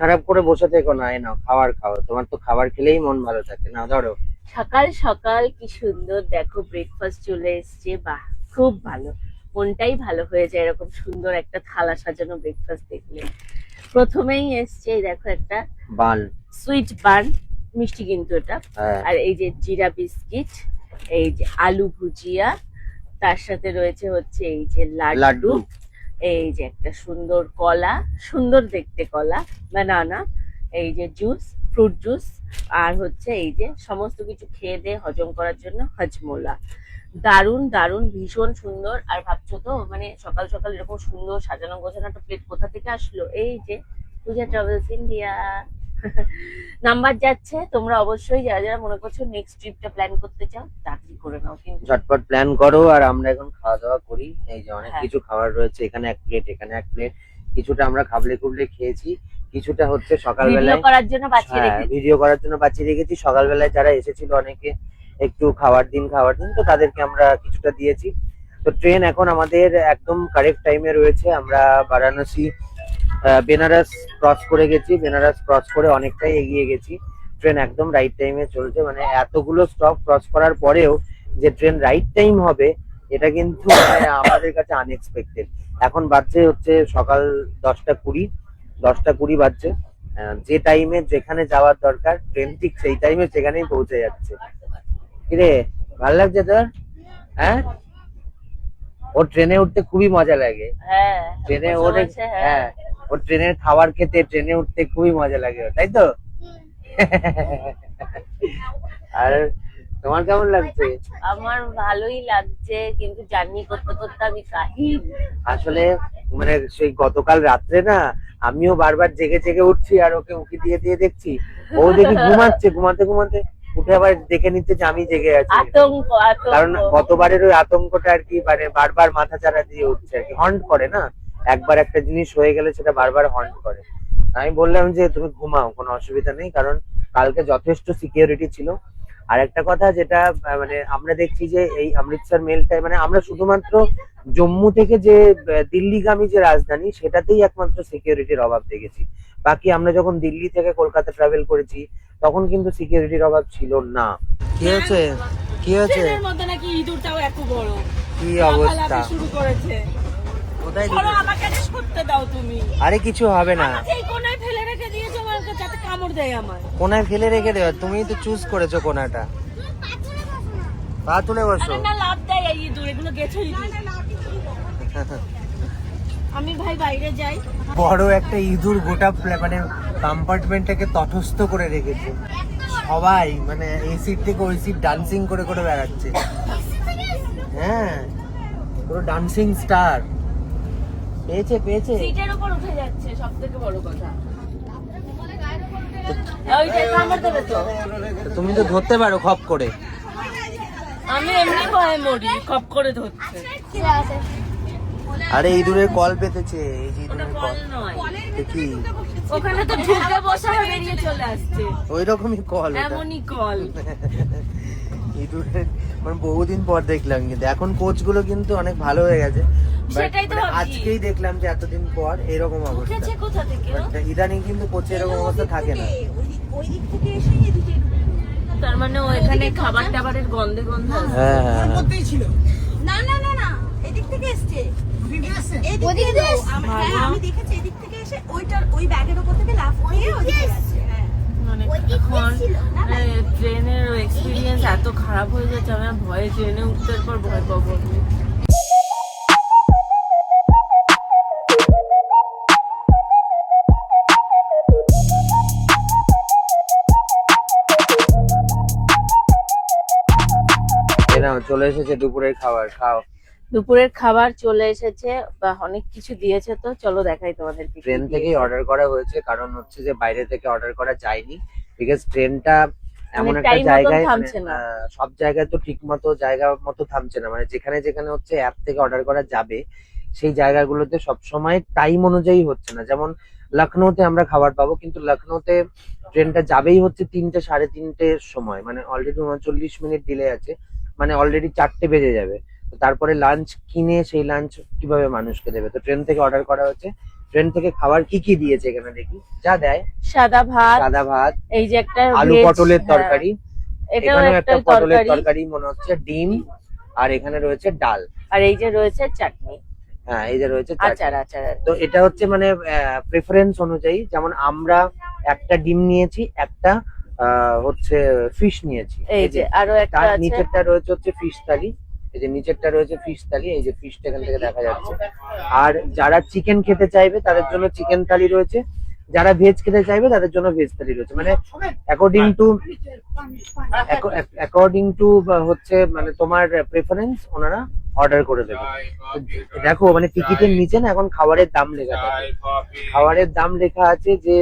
খারাপ করে বসে থেকো না, নাও খাবার খাও, তোমার তো খাবার খেলেই মন ভালো থাকে না। ধরো সকাল সকাল কি সুন্দর দেখো ব্রেকফাস্ট চলে এসছে, বাহ খুব ভালো। মনটাই ভালো হয়ে যায় এরকম সুন্দর একটা থালা সাজানো ব্রেকফাস্ট দেখলে। প্রথমেই এসছে এই দেখো একটা বান। সুইট বান, মিষ্টি কিন্তু এটা। হ্যাঁ। আর এই যে জিরা বিস্কিট, এই যে আলু ভুজিয়া, তার সাথে রয়েছে হচ্ছে এই যে লাড্ডু, লাড্ডু। এই যে একটা সুন্দর কলা, সুন্দর দেখতে কলা, বানানা, এই যে জুস, ফ্রুট জুস, আর হচ্ছে এই যে সমস্ত কিছু খেয়ে দিয়ে হজম করার জন্য হজমোলা। দারুণ দারুণ, ভীষণ সুন্দর। আর ভাবছো তো মানে সকাল সকাল এরকম সুন্দর সাজানো গোছানো একটা প্লেট কোথা থেকে আসলো? এই যে পূজা ট্রাভেলস ইন্ডিয়া। নাম্বার যাচ্ছে, তোমরা অবশ্যই যারা যারা মনে করছো নেক্সট ট্রিপটা প্ল্যান করতে চাও তাড়াতাড়ি করে নাও কিন্তু। ঝটপট প্ল্যান করো, আর আমরা এখন খাওয়া দাওয়া করি। এই যে অনেক হ্যাঁ, কিছু খাবার রয়েছে, এখানে এক প্লেট, এখানে এক প্লেট। কিছুটা আমরা খাবলে খুবলে খেয়েছি, কিছুটা হচ্ছে ভিডিও সকালবেলায়। করার জন্য বাঁচিয়ে হ্যাঁ, রেখেছি। ভিডিও করার জন্য বাঁচিয়ে রেখেছি। সকালবেলায় যারা এসেছিল অনেকে একটু খাবার দিন তো তাদেরকে আমরা কিছুটা দিয়েছি। তো ট্রেন এখন আমাদের একদম কারেক্ট টাইমে রয়েছে। আমরা বারাণসী বেনারস ক্রস করে গেছি, বেনারস ক্রস করে অনেকটাই এগিয়ে গেছি। ট্রেন একদম রাইট টাইমে চলছে, মানে এতগুলো স্টপ ক্রস করার পরেও যে ট্রেন রাইট টাইম হবে এটা কিন্তু মানে আমাদের কাছে আনএক্সপেক্টেড। এখন বাজছে হচ্ছে সকাল 10টা 20, 10টা 20 বাজছে। যে টাইমে যেখানে যাওয়ার দরকার ট্রেন ঠিক সেই টাইমে সেখানেই পৌঁছে যাচ্ছে। কিরে, ভালো লাগছে তোর? হ্যাঁ, ওর ট্রেনে উঠতে খুবই মজা লাগে। হ্যাঁ, ট্রেনে বসে ওরে। বসে, হ্যাঁ, হ্যাঁ। ওর ট্রেনের খাবার খেতে, ট্রেনে উঠতে খুবই মজা লাগে ওর, তাই তো? আর তোমার কেমন লাগছে? আমার ভালোই লাগছে, কিন্তু জার্নি করতে করতে আমি কাহিল। আসলে মানে সেই গতকাল রাত্রে না, আমিও বারবার জেগে জেগে উঠছি আর ওকে উকি দিয়ে দিয়ে দেখছি। ও দেখি ঘুমাচ্ছে, ঘুমাতে ঘুমাতে উঠে আবার দেখে নিচ্ছে যে আমি জেগে আছি। আতঙ্ক কারণ আতঙ্ক। গতবারের ওই আতঙ্কটা আর কি, মানে বারবার মাথা চাড়া দিয়ে উঠছে আর কি, হন্ট করে না। একবার একটা জিনিস হয়ে গেলে সেটা বারবার হন্ট করে। আমি বললাম যে তুমি ঘুমাও, কোনো অসুবিধা নেই, কারণ কালকে যথেষ্ট সিকিউরিটি ছিল। আর একটা কথা যেটা মানে আমরা দেখছি যে এই অমৃতসর মেলটাই, মানে আমরা শুধুমাত্র জম্মু থেকে যে দিল্লিগামী যে রাজধানী সেটাতেই একমাত্র সিকিউরিটির অভাব দেখেছি। বাকি আমরা যখন দিল্লি থেকে কলকাতা ট্রাভেল করেছি তখন কিন্তু সিকিউরিটির অভাব ছিল না। কি হয়েছে? কি হয়েছে? ট্রেনের মধ্যে নাকি ইঁদুরটাও এত বড় কি অবস্থা? শুরু করেছে। কোথায় ধরো দিদি? আমাকে আগে সরতে দাও তুমি। আরে কিছু হবে না। আমাকে এই কোনায় ফেলে রেখে দিয়েছো, আমাকে যাতে কামড় দেয় আমার। কোনায় ফেলে রেখে দেওয়া, তুমিই তো চুজ করেছো কোনাটা। পা তুলে বসো। আরে না, লাভ দেয় এই ইঁদুর, এগুলো গেছো ইঁদুর। আমি ভাই বাইরে যাই। বড় একটা ইঁদুর গোটা মানে কম্পার্টমেন্টটাকে তটস্থ করে রেখেছে। সবাই মানে এই সিট থেকে ওই সিট ডান্সিং করে করে বেড়াচ্ছে। হ্যাঁ, পুরো ডান্সিং স্টার। পেয়েছে পেয়েছে। সিটের উপর উঠে যাচ্ছে, সবথেকে বড় কথা। ওই যে কামড় দেবে তো। তো তুমি তো ধরতে পারো খপ করে। আমি এমনি ভয়ে মরি, খপ করে ধরছে। আরে ইঁদুরের কল পেতেছে, এই যে ওটা ইঁদুরের কল কল নয়, দেখি। ওখানে তো ঢুকে বসে হয়ে বেরিয়ে চলে আসছে। ওই রকমই কল ওটা। এমনই কল। ইঁদুরের মানে বহুদিন পর দেখলাম, কিন্তু এখন কোচ গুলো কিন্তু অনেক ভালো হয়ে গেছে। But সেটাই তো মানে ভাবছি। আজকেই দেখলাম যে এতদিন পর এরকম অবস্থা। উঠেছে কোথা থেকে ও? But ইদানিং কিন্তু কোচে এরকম অবস্থা থাকে না। ওই দিক থেকে এসে এদিকে তার মানে ও এখানে খাবার টাবারের গন্ধে গন্ধে আসছে। হ্যাঁ হ্যাঁ হ্যাঁ। মধ্যেই ছিল। না না না না, এদিক থেকে এসছে। এদিক থেকে হ্যাঁ, আমি দেখেছি এদিক থেকে এসে ওই ব্যাগের উপর থেকে লাফ দিয়ে ওদিকে যাচ্ছে। হ্যাঁ। মানে এখন ট্রেনের এক্সপিরিয়েন্স এত খারাপ হয়ে যাচ্ছে, আমি আর ভয়ে ট্রেনে উঠতে পর ভয় পাবো আমি। এই নাও চলে এসেছে দুপুরের খাবার, খাও। দুপুরের খাবার চলে এসেছে, বা অনেক কিছু দিয়েছে, তো চলো দেখাই তোমাদেরকে। কি ট্রেন থেকেই দিয়েছে। অর্ডার করা হয়েছে, কারণ হচ্ছে যে বাইরে থেকে অর্ডার করা যায়নি। বিকজ ট্রেনটা এমন একটা টাইম মতন জায়গায়, মানে থামছে না। সব জায়গায় তো ঠিক মতো জায়গা মতো থামছে না, মানে যেখানে যেখানে হচ্ছে অ্যাপ থেকে অর্ডার করা যাবে সেই জায়গাগুলোতে সবসময় টাইম অনুযায়ী হচ্ছে না। যেমন লখনৌতে আমরা খাবার পাবো, কিন্তু লখনৌতে ট্রেনটা যাবেই হচ্ছে 3টে 3:30-র সময়, মানে অলরেডি 39 মিনিট ডিলে আছে, মানে অলরেডি 4টে বেজে যাবে। তো তারপরে লাঞ্চ কিনে সেই লাঞ্চ কিভাবে মানুষকে দেবে, তো ট্রেন থেকে অর্ডার করা হচ্ছে। ট্রেন থেকে খাবার কি কি দিয়েছে এখানে দেখি। যা দেয়, সাদা ভাত, সাদা ভাত, এই যে একটা আলু veg, পটলের হ্যাঁ, তরকারি, এটাও এখানেও একটা একটা পটলের তরকারি, তরকারি মনে হচ্ছে, ডিম, আর এখানে রয়েছে ডাল। আর এই যে রয়েছে চাটনি, হ্যাঁ, এই যে রয়েছে চাটনি। আচার আচার আর কি। তো এটা হচ্ছে মানে প্রেফারেন্স অনুযায়ী, যেমন আমরা একটা ডিম নিয়েছি, একটা হচ্ছে ফিশ নিয়েছি। এই যে আরো একটা তার আছে, নিচেরটা রয়েছে হচ্ছে ফিশ থালি। এই যে নিচেরটা রয়েছে ফিশ থালি, এই যে ফিশটা এখান থেকে দেখা যাচ্ছে। আর যারা চিকেন খেতে চাইবে তাদের জন্য চিকেন থালি রয়েছে, যারা ভেজ খেতে চাইবে তাদের জন্য ভেজ থালি রয়েছে। মানে অ্যাকর্ডিং টু হচ্ছে মানে তোমার প্রেফারেন্স ওনারা অর্ডার করে দেবে। তো দেখো মানে টিকিটের নিচে না এখন খাবারের দাম লেখা থাকে, খাবারের দাম লেখা আছে যে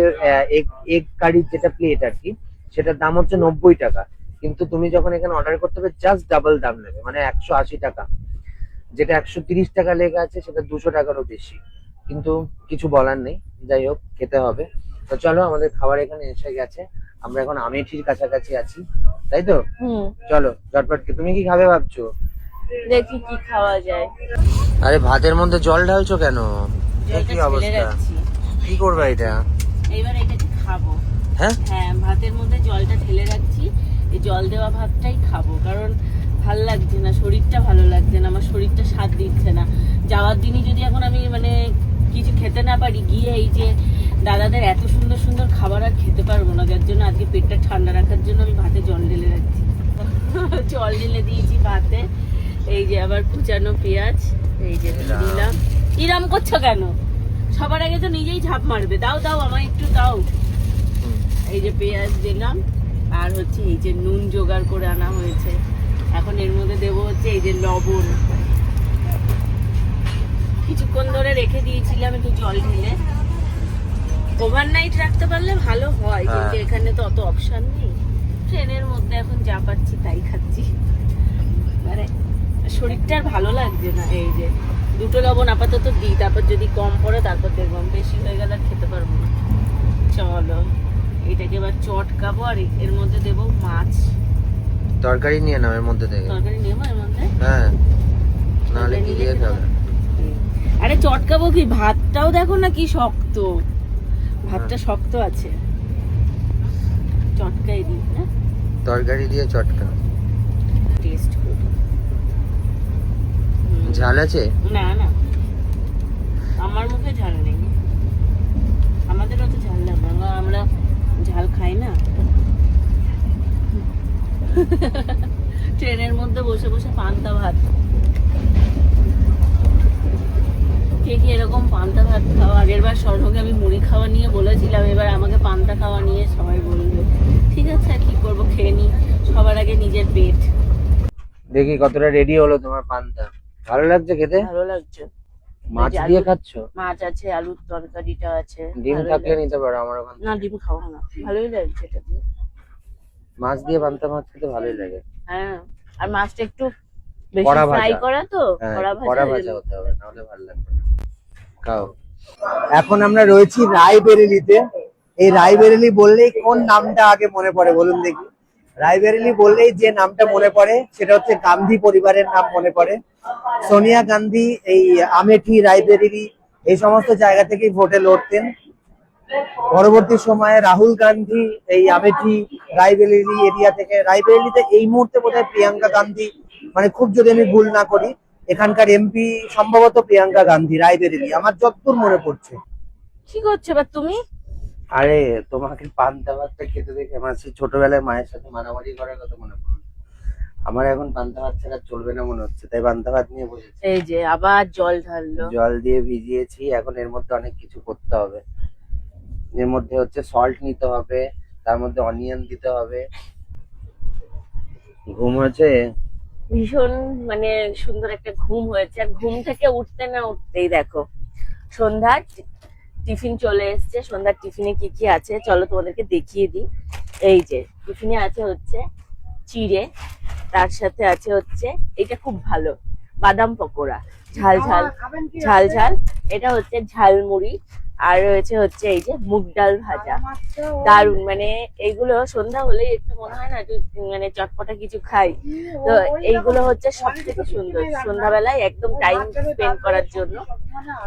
এগ কারির যেটা প্লেট আর কি, সেটার দাম হচ্ছে 90 টাকা। কিন্তু তুমি যখন এখানে অর্ডার করতে হবে জাস্ট ডাবল দাম নেবে, মানে 180 টাকা। যেটা 130 টাকা লেখা আছে সেটা 200 টাকারও বেশি। কিন্তু কিছু বলার নেই, যাই হোক খেতে হবে। তো চলো, আমাদের খাবার এখানে এসে গেছে, আমরা এখন আমেঠির কাছাকাছি আছি, তাই তো? চলো ঝটপট তুমি কি খাবে ভাবছো? দেখি কি খাওয়া যায়। আরে ভাতের মধ্যে জল ঢালছো কেন? জলটা কি ঢেলে অবস্থা? রাখছি, কি করবে এটা? এইবার এটাকে খাবো। হ্যাঁ, হ্যাঁ, ভাতের মধ্যে জলটা ঢেলে রাখছি, এই জল দেওয়া ভাতটাই খাবো, কারণ ভাল লাগছে না, শরীরটা ভালো লাগছে না, আমার শরীরটা স্বাদ দিচ্ছে না। যাওয়ার দিনই যদি এখন আমি মানে কিছু খেতে না পারি, গিয়ে এই যে দাদাদের এত সুন্দর সুন্দর খাবার আর খেতে পারবো না, যার জন্য আজকে পেটটা ঠান্ডা রাখার জন্য আমি ভাতে জল ঢেলে রাখছি। জল ঢেলে দিয়েছি ভাতে, এই যে আবার কুচানো পেঁয়াজ, এই যে দিলাম। ইরাম করছো কেন? সবার আগে তো নিজেই ঝাঁপ মারবে, দাও দাও আমায় একটু দাও। এই যে পেঁয়াজ দিলাম, আর হচ্ছে এই যে নুন জোগাড় করে আনা হয়েছে, এখন এর মধ্যে দেবো হচ্ছে এই যে লবণ, কিছুক্ষণ ধরে রেখে দিয়েছিলাম একটু জল ঢেলে। ওভারনাইট রাখতে পারলে ভালো হয়, কিন্তু এখানে তো অত অপশন নেই। ট্রেনের মধ্যে এখন যা পাচ্ছি তাই খাচ্ছি, মানে শরীরটা আর ভালো লাগছে না। এই যে দুটো লবণ আপাতত দিই, তারপর যদি কম পড়ে তারপর দেখবো, বেশি হয়ে গেলে আর খেতে পারবো না। চলো এটাকে এবার চটকাবো, আর এর মধ্যে দেবো মাছ। তরকারি নিয়ে নাও এর মধ্যে থেকে। তরকারি নেবো এর মধ্যে? হ্যাঁ, নাহলে কি দিয়ে খাবে? আরে চটকাবো কি, ভাতটাও দেখো না কি শক্ত, ভাতটা শক্ত আছে, চটকাই দিই না, তরকারি দিয়ে চটকা। টেস্ট করবো। ঝাল আছে? না না, আমার মুখে ঝাল নেই, আমাদের অত ঝাল লাগবে না, আমরা ঝাল খাই না। ট্রেনের মধ্যে বসে বসে পান্তা ভাত, কে কি এরকম পান্তা ভাত খাওয়া? আগের বার স্বর্ণকে আমি মুড়ি খাওয়া নিয়ে বলেছিলাম, এবার আমাকে পান্তা খাওয়া নিয়ে সবাই বলবে। ঠিক আছে, আর কি করবো, খেয়ে নি, সবার আগে নিজের পেট। দেখি কতটা রেডি হলো তোমার পান্তা। ভালো লাগছে খেতে? ভালো লাগছে। মাছ দিয়ে খাচ্ছো? মাছ আছে, আলুর তরকারিটা আছে। ডিম ভালোই থাকলে লাগছে। নিতে পারো আমার ওখান না, থেকে। ডিম খাওয়া না, ভালোই লাগছে এটা দিয়ে। মাছ দিয়ে পান্তা ভাত খেতে ভালোই লাগে। হ্যাঁ, আর মাছটা একটু বেশি কড়া ফ্রাই ভাজা। করা তো, হ্যাঁ, কড়া কড়া ভাজা ভাজা হতে হবে, নাহলে ভালো লাগবে না। খাও। এখন আমরা রয়েছি রায়বেরেলিতে। এই রায়বেরেলি বললেই কোন নামটা আগে মনে পড়ে বলুন দেখি? রায়বেরেলি বললেই যে নামটা মনে পড়ে সেটা হচ্ছে গান্ধী পরিবারের নাম মনে পড়ে। সোনিয়া গান্ধী এই আমেঠি, রায়বেরেলি এই সমস্ত জায়গা থেকেই ভোটে লড়তেন। পরবর্তী সময়ে রাহুল গান্ধী এই আমেঠি, রায়বেরেলি এরিয়া থেকে, রায়বেরেলিতে এই মুহূর্তে বোধহয় প্রিয়াঙ্কা গান্ধী, মানে খুব যদি আমি ভুল না করি এখানকার এমপি সম্ভবত প্রিয়াঙ্কা গান্ধী, রায়বেরেলি আমার যতদূর মনে পড়ছে। কি করছো এবার তুমি? আরে তোমাকে পান্তা ভাতটা খেতে দেখে আমার সেই ছোটবেলায় মায়ের সাথে মারামারি করার কথা মনে পড়লো। আমার এখন পান্তা ভাত ছাড়া চলবে না মনে হচ্ছে, তাই পান্তা ভাত নিয়ে বসেছি। এই যে আবার জল ঢাললো, জল দিয়ে ভিজিয়েছি, এখন এর মধ্যে অনেক কিছু করতে হবে। এর মধ্যে হচ্ছে সল্ট নিতে হবে, তার মধ্যে অনিয়ন দিতে হবে। ঘুম হয়েছে? ভীষণ মানে সুন্দর একটা ঘুম হয়েছে, আর ঘুম থেকে উঠতে না উঠতেই দেখো সন্ধ্যার টিফিন চলে এসেছে। সন্ধ্যার টিফিনে কি কি আছে চলো তোমাদেরকে দেখিয়ে দিই। এই যে টিফিনে আছে হচ্ছে চিড়ে, তার সাথে আছে হচ্ছে এটা খুব ভালো বাদাম পকোড়া, ঝাল ঝাল ঝাল ঝাল, এটা হচ্ছে ঝালমুড়ি, আর রয়েছে হচ্ছে এই যে মুগ ডাল ভাজা, দারুন। মানে এইগুলো সন্ধ্যা হলেই একটু মনে হয় না একটু মানে চটপটা কিছু খাই, তো এইগুলো হচ্ছে সব থেকে সুন্দর সন্ধ্যাবেলায় একদম টাইম স্পেন্ড করার জন্য।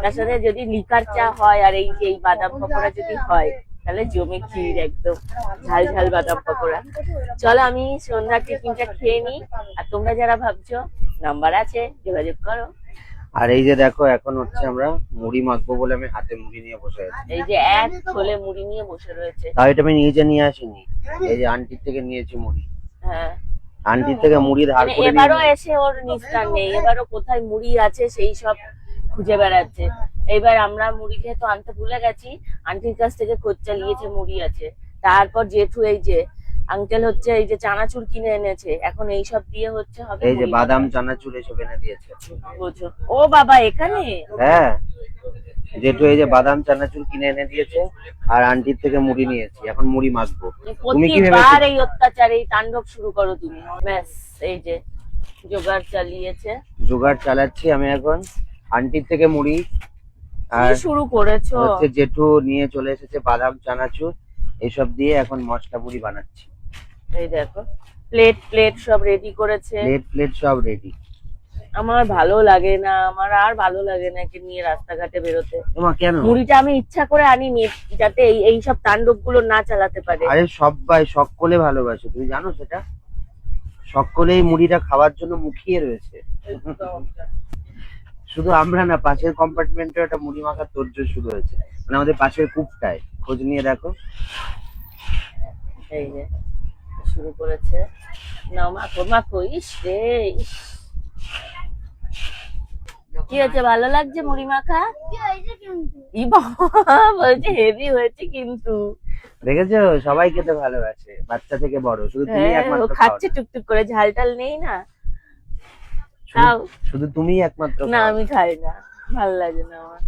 তার সাথে যদি লিকার চা হয় আর এই যে এই বাদাম পকোড়া যদি হয় তাহলে জমে ক্ষীর, একদম ঝাল ঝাল বাদাম পকোড়া। চলো আমি সন্ধ্যার টিফিনটা খেয়ে নিই, আর তোমরা যারা ভাবছো নাম্বার আছে, যোগাযোগ করো। আর এই যে দেখো এখন হচ্ছে আমরা মুড়ি মাখবো বলে আমি হাতে মুড়ি নিয়ে বসে আছি। এই যে এক থলে মুড়ি নিয়ে বসে রয়েছে। তাও এটা আমি নিজে নিয়ে আসিনি, এই যে আন্টির থেকে নিয়েছি মুড়ি। হ্যাঁ, আন্টির থেকে মুড়ি ধার মানে করে এবারও নিয়ে এসে ওর নিস্তার নেই, এবারও কোথায় মুড়ি আছে সেই সব খুঁজে বেড়াচ্ছে। এইবার আমরা মুড়ি যেহেতু আনতে ভুলে গেছি, আন্টির কাছ থেকে খোঁজ চালিয়েছে মুড়ি আছে। তারপর জেঠু এই যে আঙ্কেল হচ্ছে এই যে চানাচুর কিনে এনেছে, এখন এই সব দিয়ে হচ্ছে হবে এই যে মুড়ি। বাদাম চানাচুর এসব এনে দিয়েছে। বোঝো, ও বাবা এখানে হ্যাঁ, যেটু এই যে বাদাম চানাচুর কিনে এনে দিয়েছে, আর আন্টির থেকে মুড়ি নিয়েছি, এখন মুড়ি মাখবো। তুমি কি প্রতিবার ভেবেছো? এই অত্যাচার, এই তাণ্ডব শুরু করো তুমি। ব্যাস এই যে জোগাড় চালিয়েছে, জোগাড় চালাচ্ছি আমি এখন। আন্টির থেকে মুড়ি, আর কি শুরু করেছো? হচ্ছে জেঠু নিয়ে চলে এসেছে বাদাম চানাচুর, এসব দিয়ে এখন মশলা মুড়ি বানাচ্ছি। এই দেখো প্লেট প্লেট সব রেডি করেছে। প্লেট প্লেট সব রেডি। আমার ভালো লাগে না, আমার আর ভালো লাগে না একে নিয়ে রাস্তাঘাটে বেরোতে। তোমার কেন? মুড়িটা আমি ইচ্ছা করে আনিনি যাতে এই সব তাণ্ডব গুলো না চালাতে পারে। আরে সবাই সকলে ভালোবাসে, তুমি জানো সেটা? সকলেই মুড়িটা খাওয়ার জন্য মুখিয়ে রয়েছে। শুধু আমরা না, পাশের কম্পার্টমেন্টে একটা মুড়ি মাখার তোড়জোড় শুরু হয়েছে, মানে আমাদের পাশের কূপটায়, খোঁজ নিয়ে দেখো। এই যে শুরু করেছে, নাও মাখো মাখো। ইস রে ইস, কি হয়েছে, ভালো লাগছে মুড়ি মাখা? ই বাবা, বলছে হেভি হয়েছে কিন্তু। দেখেছো, সবাই খেতে ভালোবাসে, বাচ্চা থেকে বড়, শুধু তুমি হ্যাঁ, ও একমাত্র খাও খাচ্ছে না। টুকটুক করে, ঝাল টাল নেই না। শুধু- খাও। শুধু তুমিই একমাত্র না খাও। আমি খাই না, ভালো লাগে না আমার।